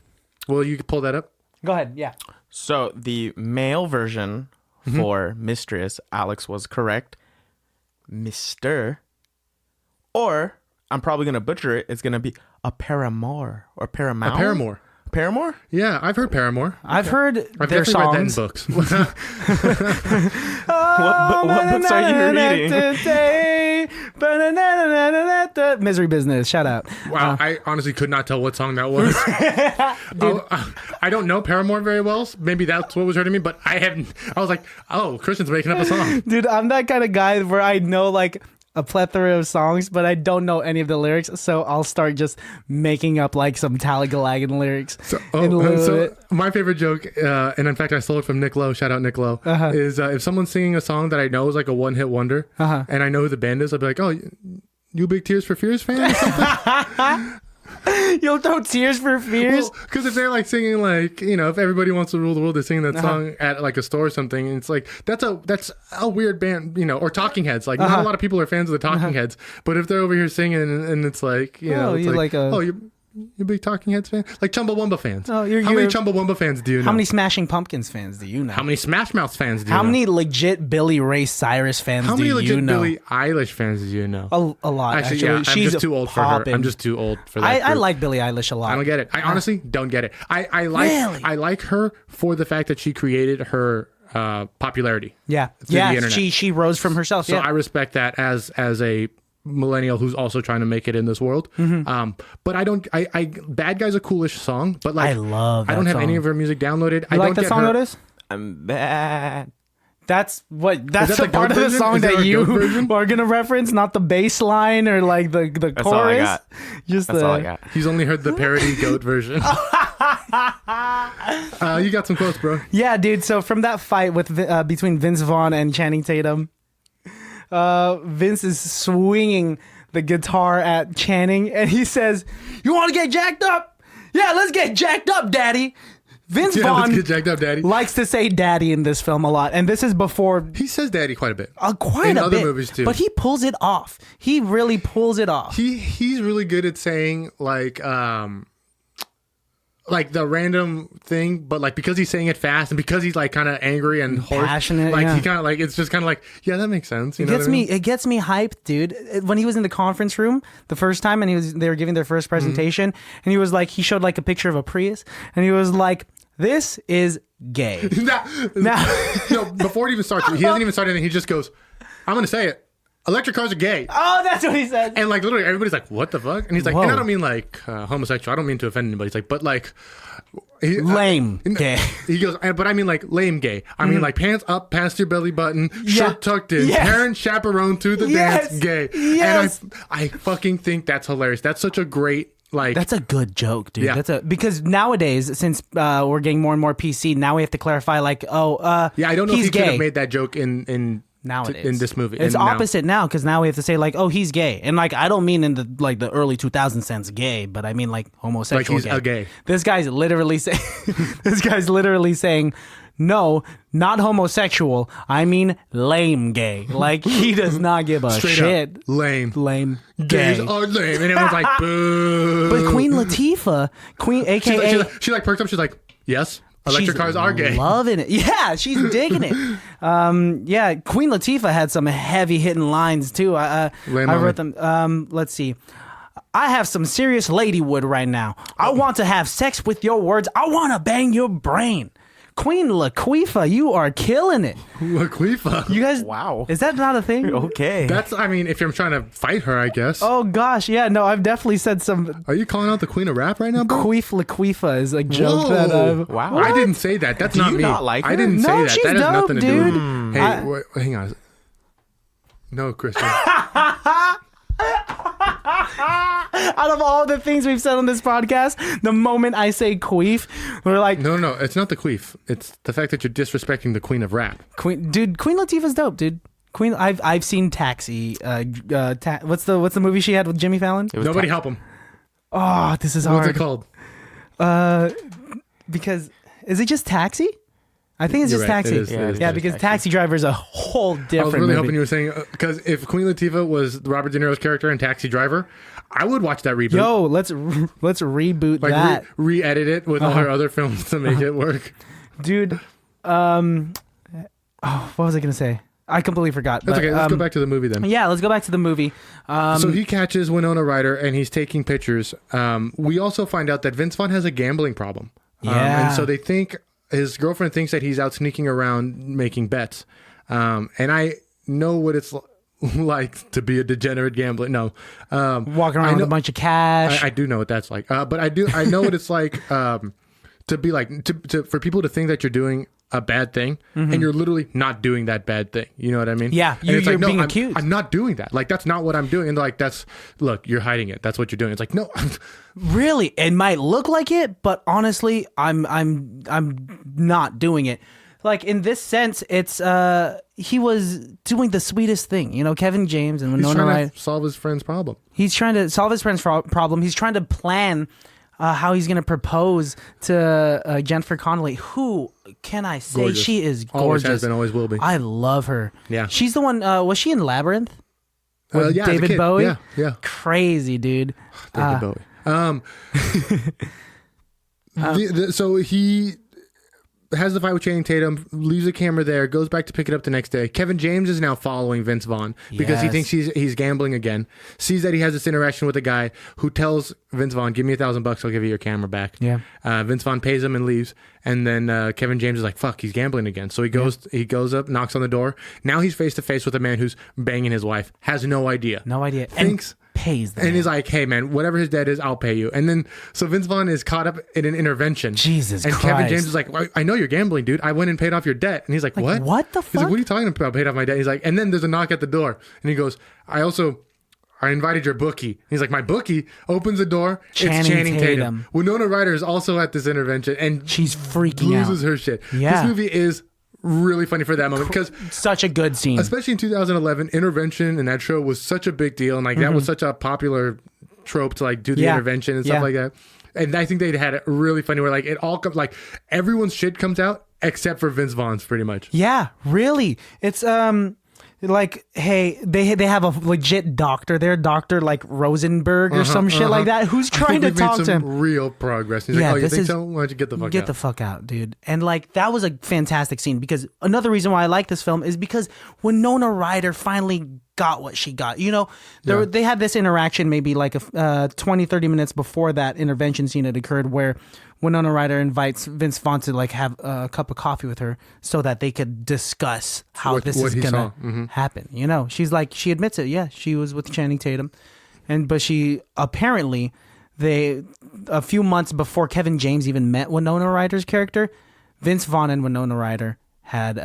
Well, you can pull that up. Go ahead, yeah. So the male version for mistress, Alex was correct. Mr. Or, I'm probably going to butcher it, it's going to be a paramour or paramount. A paramour. Paramore? Yeah, I've heard Paramore. I've heard I've their definitely songs. read that in books. What books are you reading? Misery Business. Shout out. Wow, I honestly could not tell what song that was. I don't know Paramore very well. Maybe that's what was hurting me, but I was like, oh, Christian's making up a song. Dude, I'm that kind of guy where I know like a plethora of songs, but I don't know any of the lyrics, so I'll start just making up like some Talladega lyrics. So my favorite joke, and in fact I stole it from Nick Lowe, shout out Nick Lowe, is if someone's singing a song that I know is like a one-hit wonder, and I know who the band is, I'll be like, oh, you big Tears for Fears fan or something? You'll throw Tears for Fears? Because if they're like singing like, you know, if Everybody Wants to Rule the World, they're singing that song at like a store or something, and it's like that's a weird band, you know, or Talking Heads. Like not a lot of people are fans of the Talking Heads, but if they're over here singing and it's like, you know, it's like you're a big Talking Heads fan? Like Chumbawamba fans. Oh, how many Chumbawamba fans do you know? How many Smashing Pumpkins fans do you know? How many Smash Mouth fans do you know? How many legit Billy Ray Cyrus fans do you know? How many legit Billie Eilish fans do you know? A lot, actually. Yeah, I'm She's just too old for her. I'm just too old for that. I like Billie Eilish a lot. I don't get it. I honestly don't get it. I like her for the fact that she created her popularity. Yeah. The internet. She rose from herself. So I respect that as a millennial who's also trying to make it in this world. But I Bad Guy's a coolish song, but like I love that I don't have song. any of her music downloaded. You like that song, Otis? I'm bad. That's the the part of goat the version? song Is there that a you goat version? are gonna reference, not the bass line or like the That's chorus. all I got. Just That's all I got. He's only heard the parody goat version. You got some quotes, bro. Yeah, dude. So from that fight with between Vince Vaughn and Channing Tatum, Vince is swinging the guitar at Channing, and he says, "You want to get jacked up? Yeah, let's get jacked up, Daddy." Vince Vaughn let's get jacked up, Daddy. likes to say "Daddy" in this film a lot, and this is before He says "Daddy" quite a bit. quite in a other bit, movies too. but he pulls it off. He really pulls it off. He's really good at saying like the random thing, but like because he's saying it fast and because he's like kind of angry and hoarse, passionate, like yeah. he kind of like it's just kind of like that makes sense. You know what I mean? It gets me hyped, dude. When he was in the conference room the first time and they were giving their first presentation, and he was like, he showed like a picture of a Prius, and he was like, "This is gay." No, before it even starts, he hasn't even started anything. He just goes, "I'm gonna say it. Electric cars are gay." Oh, that's what he said. And like literally everybody's like, "What the fuck?" And he's like, Whoa. "And I don't mean like homosexual. I don't mean to offend anybody." He's like, "But like." Lame gay. He goes, but I mean like lame gay. I mean like pants up past your belly button, shirt tucked in, Yes. parent chaperone to the Yes. dance, gay. Yes. And I fucking think that's hilarious. That's such a great like. That's a good joke, dude. Yeah. Because nowadays, since we're getting more and more PC, now we have to clarify like, yeah, I don't know if he's he could gay. have made that joke in Nowadays in this movie. it's And now- opposite now because now we have to say like, oh, he's gay, and like I don't mean in the early 2000 sense gay, but I mean like homosexual. Like he's a gay. This guy's literally saying, no, not homosexual. I mean lame gay. Like he does not give a Straight shit. up lame. Lame Gays gay. are lame, and everyone's like, boo. But Queen Latifah, AKA. She like perked up. She's like, yes. Electric She's cars are gay. Loving it. Yeah, she's digging it. Yeah, Queen Latifah had some heavy hitting lines too. I wrote them. Let's see. I have some serious ladywood right now. I want to have sex with your words. I want to bang your brain. Queen Laquifa, you are killing it. Laquifa. You guys, Wow. is that not a thing? Okay. I mean, if you're trying to fight her, I guess. Oh gosh, yeah, no, I've definitely said some. Are you calling out the queen of rap right now, bro? Queef Laquifa is a joke Whoa. that I've. Wow. I didn't say that. That's Do not you me. not like her? I didn't say No, that. she's That has dope, nothing to do with dude. it. Hey, I- wait, hang on. No, Christian. Out of all the things we've said on this podcast, the moment I say queef, we're like, No. It's not the queef. It's the fact that you're disrespecting the queen of rap. Queen Latifah's dope, dude. Queen, I've seen Taxi. What's the movie she had with Jimmy Fallon? It was Nobody tough. help him. Oh, this is What's hard. it called? Because is it just Taxi? I think it's You're just right. Taxi. It is because Taxi. Taxi Driver is a whole different I was really movie. hoping you were saying, because if Queen Latifah was Robert De Niro's character in Taxi Driver, I would watch that reboot. Yo, let's reboot like that, re-edit it with all her other films to make it work. dude. What was I gonna say? I completely forgot. That's but, okay. Let's go back to the movie then. Yeah, let's go back to the movie. So he catches Winona Ryder and he's taking pictures. We also find out that Vince Vaughn has a gambling problem. Yeah. And so they think his girlfriend thinks that he's out sneaking around making bets. And I know what it's like to be a degenerate gambler. No. Walking I around with know- a bunch of cash. I do know what that's like. But I know what it's like to be like, to for people to think that you're doing a bad thing and you're literally not doing that bad thing. You know what I mean? Yeah, And you're it's like, no, being I'm, accused. I'm not doing that. Like, that's not what I'm doing. And like, look, you're hiding it. That's what you're doing. It's like, no, Really, it might look like it, but honestly, I'm not doing it. Like in this sense, it's he was doing the sweetest thing, you know. Kevin James and he's Winona trying Ryder. to solve his friend's problem. He's trying to solve his friend's problem. He's trying to plan how he's going to propose to Jennifer Connelly, who can I say Gorgeous. she is gorgeous. Always has been, always will be. I love her. Yeah. She's the one. Was she in Labyrinth? With Yeah, as a David kid. Bowie. Yeah. Crazy dude. David Bowie. So he has the fight with Channing Tatum, leaves the camera there, goes back to pick it up the next day. Kevin James is now following Vince Vaughn because he Yes. thinks he's gambling again. Sees that he has this interaction with a guy who tells Vince Vaughn, "Give me $1,000, I'll give you your camera back." Yeah. Vince Vaughn pays him and leaves, and then Kevin James is like, "Fuck, he's gambling again." So he goes up, knocks on the door. Now he's face to face with a man who's banging his wife, has no idea. No idea. Thinks. And pays the And man. he's like, "Hey man, whatever his debt is, I'll pay you." And then so Vince Vaughn is caught up in an intervention. Jesus and Kevin Christ. James is like, well, "I know you're gambling, dude. I went and paid off your debt." And he's like, "What? what the He's like, fuck? "What are you talking about? Paid off my debt?" He's like, and then there's a knock at the door, and he goes, "I invited your bookie." He's like, "My bookie?" Opens the door. Channing It's Channing Tatum. Tatum. Winona Ryder is also at this intervention, and She's freaking out. loses her shit. Yeah. This movie is really funny for that moment because Such a good scene. especially in 2011, intervention and that show was such a big deal, and like that was such a popular trope to like do the Yeah. intervention and stuff Yeah. like that. And I think they had it really funny where like it all comes, like everyone's shit comes out except for Vince Vaughn's, pretty much. Yeah, really. It's like, hey, they have a legit doctor there, Dr. like Rosenberg or some shit like that, who's I trying think to we've made talk to some him. real progress. He's Yeah, like, "Oh, you this think is- so? Why don't you get the fuck Get out?" the fuck out, dude. And like that was a fantastic scene because another reason why I like this film is because Winona Ryder finally got what she got. You know, they had this interaction maybe like 20-30 minutes before that intervention scene had occurred where Winona Ryder invites Vince Vaughn to like have a cup of coffee with her so that they could discuss how What this is he gonna saw. happen. You know, she's like, she admits it. Yeah, she was with Channing Tatum, but she apparently a few months before Kevin James even met Winona Ryder's character, Vince Vaughn and Winona Ryder had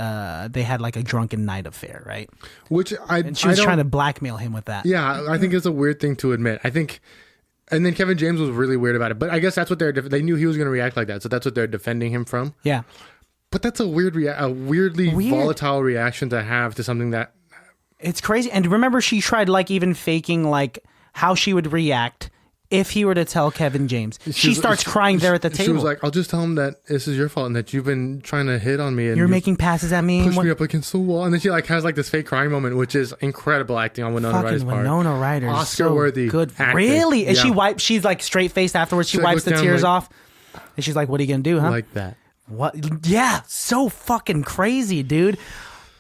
like a drunken night affair, right? Which And she was trying to blackmail him with that. Yeah, I think it's a weird thing to admit. I think, and then Kevin James was really weird about it. But I guess that's what they knew he was going to react like that, so that's what they're defending him from. Yeah. But that's a weirdly Weird. volatile reaction to have to something that. It's crazy. And remember, she tried like even faking like how she would react if he were to tell Kevin James. She starts crying there at the table. She was like, "I'll just tell him that this is your fault and that you've been trying to hit on me and You're you making passes at me. pushed What- me up against the wall." And then she like has like this fake crying moment, which is incredible acting on Winona Ryder's Fucking part. Winona Ryder, Oscar-worthy good. acting. Really? And Yeah. she's like straight faced afterwards. She She, like, wipes the looks down, tears like- off, and she's like, "What are you gonna do, huh?" Like that. What? Yeah, so fucking crazy, dude.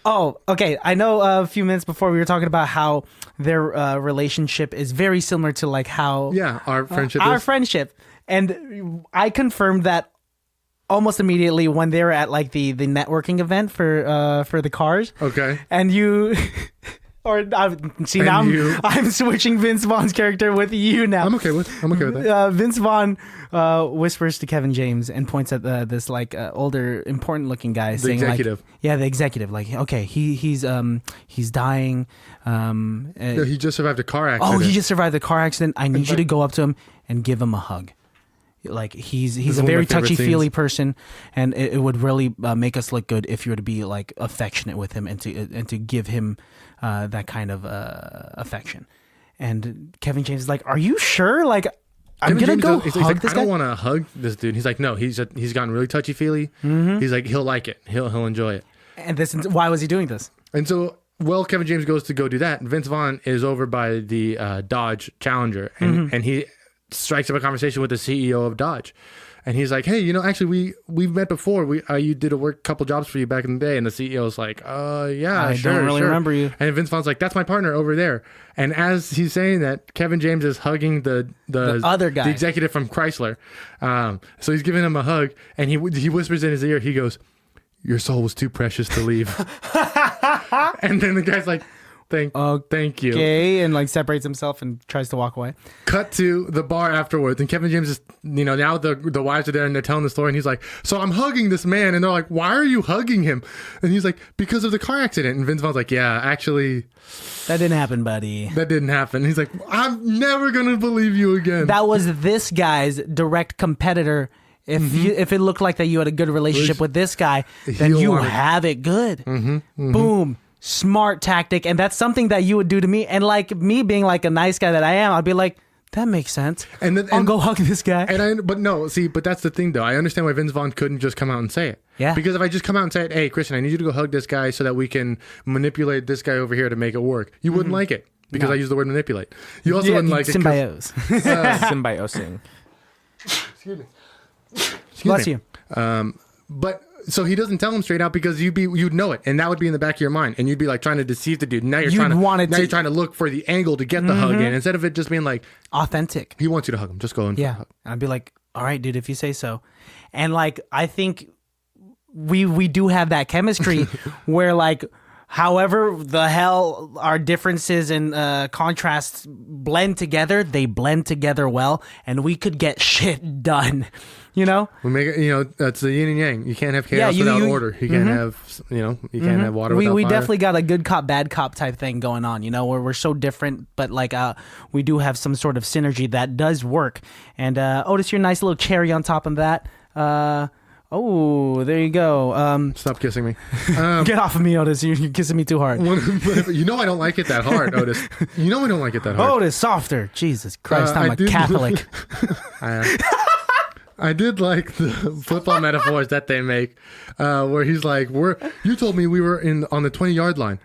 Oh, okay. I know a few minutes before we were talking about how their relationship is very similar to like how Yeah, our friendship our is. friendship, and I confirmed that almost immediately when they were at like the networking event for the cars. Okay. And you, or see now I'm switching Vince Vaughn's character with you now. I'm okay with that. Vince Vaughn whispers to Kevin James and points at this like older, important looking guy, saying executive. like, the executive, like, okay, he's dying. No, he just survived a car accident. Oh, he just survived the car accident. I need you to go up to him and give him a hug. Like he's a very touchy-feely person, and it would really make us look good if you were to be like affectionate with him and to give him that kind of affection. And Kevin James is like, "Are you sure? Like, I'm gonna go hug this guy." I don't want to hug this dude. He's like, no, he's gotten really touchy-feely. Mm-hmm. He's like, he'll like it. He'll enjoy it. And why was he doing this? And so, Kevin James goes to go do that. Vince Vaughn is over by the Dodge Challenger, and he strikes up a conversation with the CEO of Dodge, and he's like, "Hey, actually, we've met before. You did a couple jobs for you back in the day." And the CEO's like, "Yeah, I sure, don't really remember you." And Vince Vaughn's like, "That's my partner over there." And as he's saying that, Kevin James is hugging the other guy, the executive from Chrysler. So he's giving him a hug, and he whispers in his ear. He goes, "Your soul was too precious to leave." And then the guy's like, Thank you. Okay, and like separates himself and tries to walk away. Cut to the bar afterwards, and Kevin James is, now the wives are there and they're telling the story, and he's like, "So I'm hugging this man," and they're like, "Why are you hugging him?" And he's like, "Because of the car accident." And Vince Vaughn's like, "Yeah, actually, that didn't happen, buddy. That didn't happen." And he's like, "I'm never gonna believe you again." That was this guy's direct competitor. If it looked like that you had a good relationship with this guy, then you have it good. Boom. Smart tactic, and that's something that you would do to me. And like me being like a nice guy that I am, I'd be like, that makes sense. And I'll go hug this guy. But that's the thing though. I understand why Vince Vaughn couldn't just come out and say it. Yeah. Because if I just come out and say, "Hey, Christian, I need you to go hug this guy so that we can manipulate this guy over here to make it work," you wouldn't like it because I use the word manipulate. You also wouldn't like symbiose. Symbiosing. Excuse me. Bless you. But so he doesn't tell him straight out because you'd know it, and that would be in the back of your mind, and you'd be like trying to deceive the dude. Now you're trying to look for the angle to get the hug in, instead of it just being like authentic. He wants you to hug him. Just go in. Yeah, and I'd be like, "All right, dude, if you say so." And like, I think we do have that chemistry where like, however the hell our differences and contrasts blend together, they blend together well, and we could get shit done. We make it. That's the yin and yang. You can't have chaos without order. You can't have. You can't have water without fire. We definitely got a good cop, bad cop type thing going on. Where we're so different, but like we do have some sort of synergy that does work. And Otis, your nice little cherry on top of that. Oh, there you go. Stop kissing me. Get off of me, Otis. You're kissing me too hard. I don't like it that hard, Otis. I don't like it that hard. Otis, softer. Jesus Christ, I'm a Catholic. I did like the football metaphors that they make, where he's like, "You told me we were on the 20-yard line."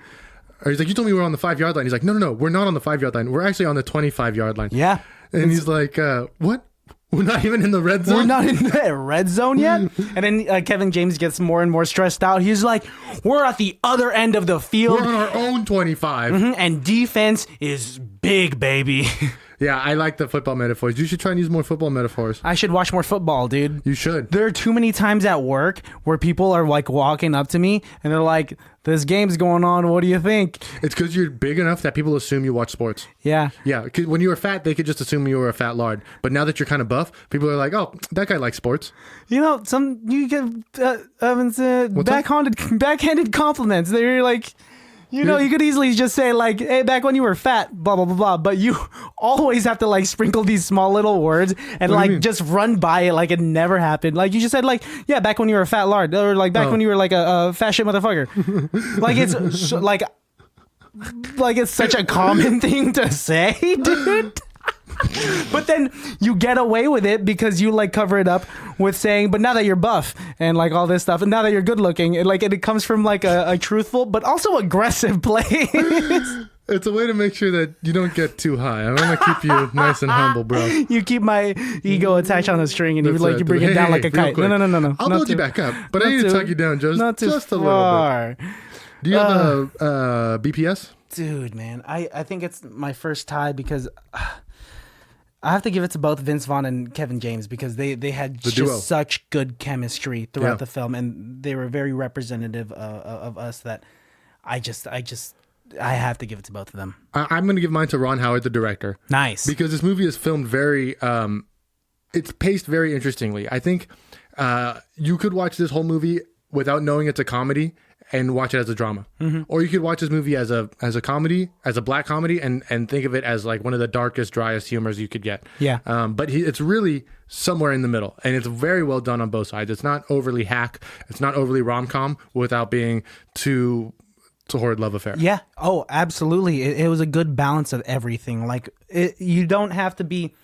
Or he's like, "You told me we were on the 5-yard line." He's like, No, we're not on the 5-yard line. We're actually on the 25-yard line. Yeah. And he's like, "What? We're not even in the red zone? We're not in the red zone yet?" And then Kevin James gets more and more stressed out. He's like, "We're at the other end of the field. We're on our own 25. And defense is big, baby." Yeah, I like the football metaphors. You should try and use more football metaphors. I should watch more football, dude. You should. There are too many times at work where people are like walking up to me and they're like, "This game's going on. What do you think?" It's because you're big enough that people assume you watch sports. Yeah. Yeah. Cause when you were fat, they could just assume you were a fat lard. But now that you're kind of buff, people are like, "Oh, that guy likes sports." You get backhanded compliments. They're like, you could easily just say like, "Hey, back when you were fat, blah, blah, blah, blah." But you always have to like sprinkle these small little words and like just run by it like it never happened. Like you just said like, "Yeah, back when you were a fat lard," or like back when you were like a fat shit motherfucker. Like it's like it's such a common thing to say, dude. But then you get away with it because you like cover it up with saying, "But now that you're buff and like all this stuff, and now that you're good looking," it comes from like a truthful but also aggressive place. It's a way to make sure that you don't get too high. I want to keep you nice and humble, bro. You keep my ego attached on a string, and you bring it down like a kite. No. I'll build you back up, but I need to tuck you down just a little bit. Do you have a BPS? Dude, man, I think it's my first tie because I have to give it to both Vince Vaughn and Kevin James because they had duo. just such good chemistry throughout Yeah. the film, and they were very representative of us. That I have to give it to both of them. I'm going to give mine to Ron Howard, the director. Nice. Because this movie is filmed very, it's paced very interestingly. I think you could watch this whole movie without knowing it's a comedy and watch it as a drama. Or you could watch this movie as a comedy, as a black comedy, and think of it as like one of the darkest, driest humors you could get. Yeah. But it's really somewhere in the middle, and it's very well done on both sides. It's not overly hack. It's not overly rom-com without being too horrid love affair. Yeah. Oh, absolutely. It was a good balance of everything. Like you don't have to be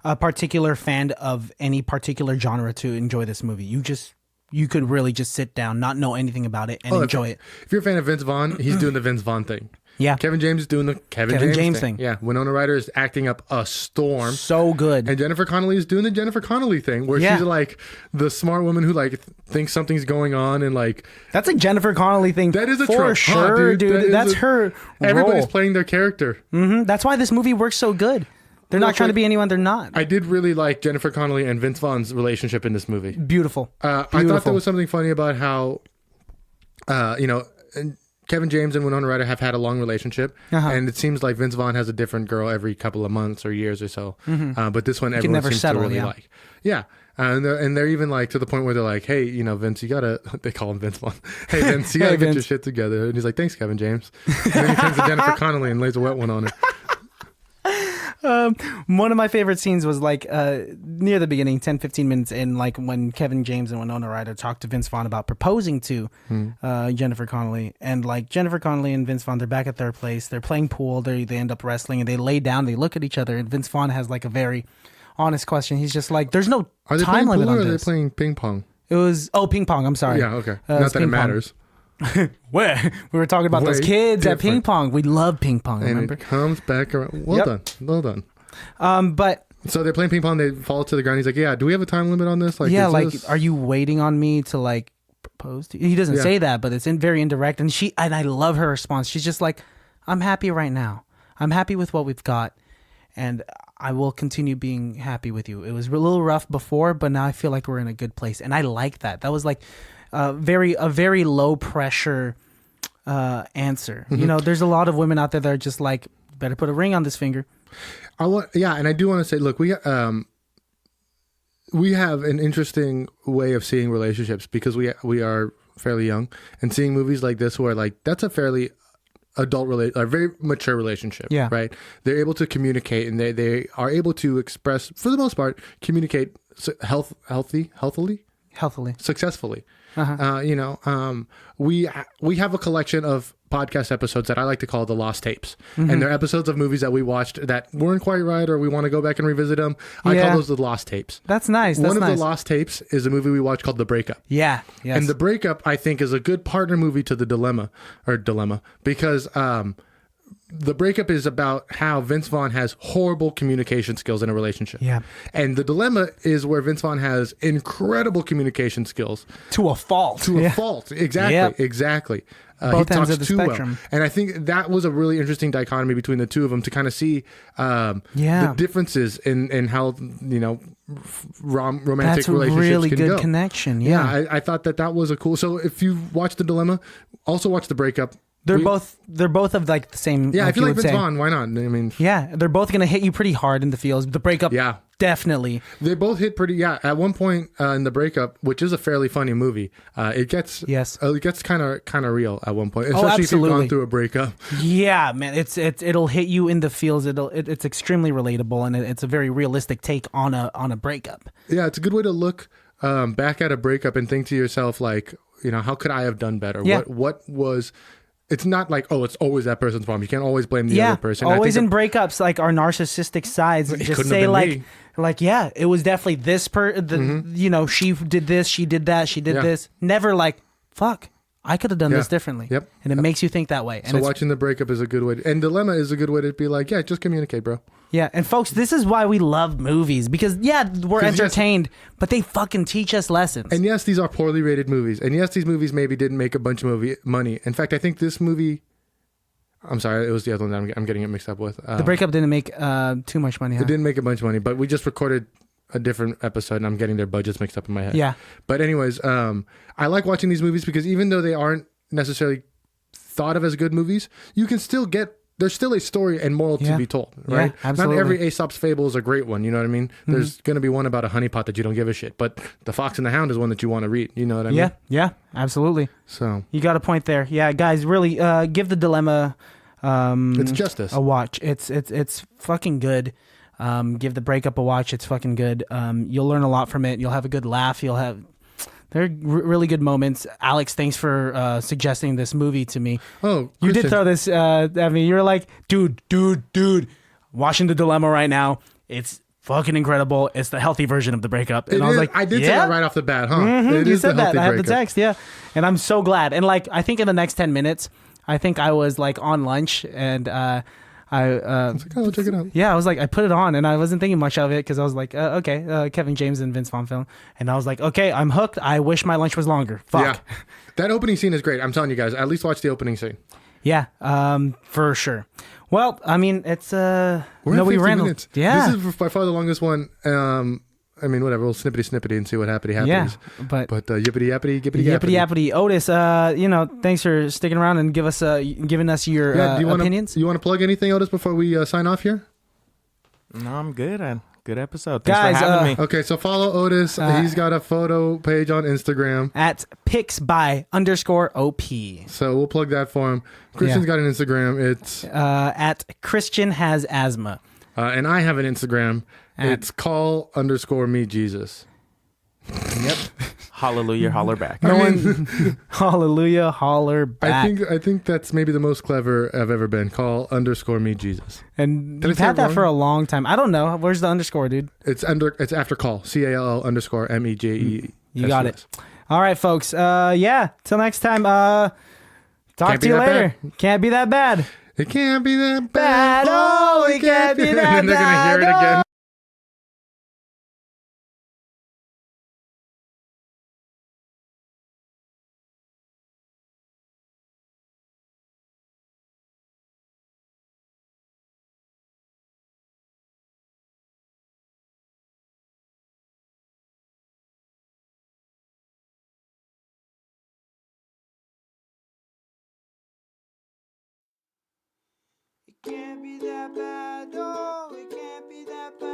a particular fan of any particular genre to enjoy this movie. You could really just sit down, not know anything about it, and enjoy it. If you're a fan of Vince Vaughn, he's doing the Vince Vaughn thing. Yeah. Kevin James is doing the Kevin James thing. Yeah. Winona Ryder is acting up a storm. So good. And Jennifer Connelly is doing the Jennifer Connelly thing, where Yeah. she's like the smart woman who like thinks something's going on, and like That's a Jennifer Connelly thing. that is a for trope, sure, dude. That's her. Everybody's role. playing their character. That's why this movie works so good. They're not trying to be anyone they're not. I did really like Jennifer Connelly and Vince Vaughn's relationship in this movie. Beautiful. I thought there was something funny about how, Kevin James and Winona Ryder have had a long relationship, and it seems like Vince Vaughn has a different girl every couple of months or years or so. But this one, everyone never seems settle, to really yeah. like. Yeah. And they're even like to the point where they're like, hey, Vince, you gotta, they call him Vince Vaughn. Hey, Vince, you gotta Hey, get your Vince. shit together. And he's like, thanks, Kevin James. And then he turns to Jennifer Connelly and lays a wet one on her. One of my favorite scenes was like near the beginning, 10-15 minutes in, like when Kevin James and Winona Ryder talked to Vince Vaughn about proposing to Jennifer Connelly. And like Jennifer Connelly and Vince Vaughn, they're back at their place. They're playing pool. They end up wrestling, and they lay down. They look at each other, and Vince Vaughn has like a very honest question. He's just like, there's no Are they time playing limit pool or on are they this. playing ping pong? It was ping pong. I'm sorry. Yeah, okay. it's Not that it ping pong. matters. Where we were talking about those Way kids at ping different. pong. We love ping pong. And Remember? it comes back around. Well Yep. done. Well done. But So they're playing ping pong. They fall to the ground. He's like, "Yeah, do we have a time limit on this? Like, yeah, is like, this-" are you waiting on me to like propose to you? He doesn't Yeah. say that, but it's very indirect. And I love her response. She's just like, I'm happy right now. I'm happy with what we've got, and I will continue being happy with you. It was a little rough before, but now I feel like we're in a good place, and I like that. That was like a very low pressure answer. There's a lot of women out there that are just like, better put a ring on this finger. And I do want to say, look, we have an interesting way of seeing relationships because we are fairly young, and seeing movies like this where like that's a fairly a very mature relationship. Yeah. Right. They're able to communicate, and they are able to express, for the most part, communicate healthily, successfully. We have a collection of podcast episodes that I like to call the lost tapes, and they're episodes of movies that we watched that weren't quite right, or we want to go back and revisit them. I call those the lost tapes. That's nice. One of the lost tapes is a movie we watched called The Breakup. Yeah. Yes. And The Breakup, I think, is a good partner movie to The Dilemma, because The Breakup is about how Vince Vaughn has horrible communication skills in a relationship. Yeah. And The Dilemma is where Vince Vaughn has incredible communication skills. to a fault. To a fault. Exactly. Yep. Exactly. Both he ends talks of the too spectrum. well. And I think that was a really interesting dichotomy between the two of them to kind of see the differences in how, romantic That's a relationships really can good go. connection. Yeah. I thought that was a cool. So if you watch The Dilemma, also watch The Breakup. They're both of like the same. Yeah, if you like would Vince say. Vaughn, why not? I mean, Yeah, they're both gonna hit you pretty hard in the feels. The Breakup, yeah, definitely. they both hit pretty. Yeah, at one point in The Breakup, which is a fairly funny movie, it gets kind of real at one point, especially if you've gone through a breakup. Yeah, man, it'll hit you in the feels. It's extremely relatable, and it's a very realistic take on a breakup. Yeah, it's a good way to look back at a breakup and think to yourself, like, how could I have done better? Yeah. What was? It's not like, oh, it's always that person's fault. You can't always blame the other person. Always in breakups, like our narcissistic sides, just say like, yeah, it was definitely this she did this, she did that, she did this. Never like, fuck, I could have done this differently. Yep. And it makes you think that way. And so watching The Breakup is a good way, and Dilemma is a good way to be like, yeah, just communicate, bro. Yeah, and folks, this is why we love movies, because we're entertained, but they fucking teach us lessons. And yes, these are poorly rated movies, and yes, these movies maybe didn't make a bunch of money. In fact, I think this movie, I'm sorry, it was the other one that I'm getting it mixed up with. The breakup didn't make too much money. Huh? It didn't make a bunch of money, but we just recorded a different episode, and I'm getting their budgets mixed up in my head. Yeah. But anyways, I like watching these movies because even though they aren't necessarily thought of as good movies, you can still get. There's still a story and moral to be told, right? Yeah, absolutely. Not every Aesop's fable is a great one, you know what I mean? There's going to be one about a honeypot that you don't give a shit, but The Fox and the Hound is one that you want to read, you know what I mean? Yeah, absolutely. So You got a point there. Yeah, guys, really give The Dilemma it's justice. a watch. It's fucking good. Give The Breakup a watch. It's fucking good. You'll learn a lot from it. You'll have a good laugh. There are really good moments. Alex, thanks for suggesting this movie to me. Oh, You did Christian. throw this at me. You were like, dude, watching The Dilemma right now. It's fucking incredible. It's the healthy version of The Breakup. And It I was is- like, I did say yeah? that right off the bat, huh? It You is said the that. healthy I have the breakup. text, yeah. And I'm so glad. And like, I think in the next 10 minutes, I think I was like on lunch and Oh, check it out. yeah, I was like, I put it on and I wasn't thinking much of it because I was like, okay, Kevin James and Vince Vaughn film. And I was like, okay, I'm hooked. I wish my lunch was longer. Fuck. Yeah. That opening scene is great. I'm telling you guys, at least watch the opening scene. Yeah, for sure. Well, I mean, it's We're at we 50 ran. minutes. Yeah, This is by far the longest one. I mean, whatever. We'll snippety and see what happens. yeah, but Yippity yappity, gippity yippity yappity. yappity. Otis, thanks for sticking around and giving us your opinions. You want to plug anything, Otis, before we sign off here? No, I'm good. Good episode. Thanks Guys, for having me. Okay, so follow Otis. He's got a photo page on Instagram. At picsby_op. So we'll plug that for him. Christian's got an Instagram. It's At Christian has asthma. and I have an Instagram. It's call_me Jesus. Yep. Hallelujah, holler back. Hallelujah, holler back. I think that's maybe the most clever I've ever been. Call_me Jesus. And Did I you've say had it that wrong? for a long time. I don't know. Where's the underscore, dude? It's after call. CALL_MEJE. You got it. All right, folks. Till next time. Talk Can't to be you that later. Can't be that bad. It can't be that Bad. bad. Oh, it can't be that And then they're gonna hear it bad. again. It can't be that bad, oh, it can't be that bad.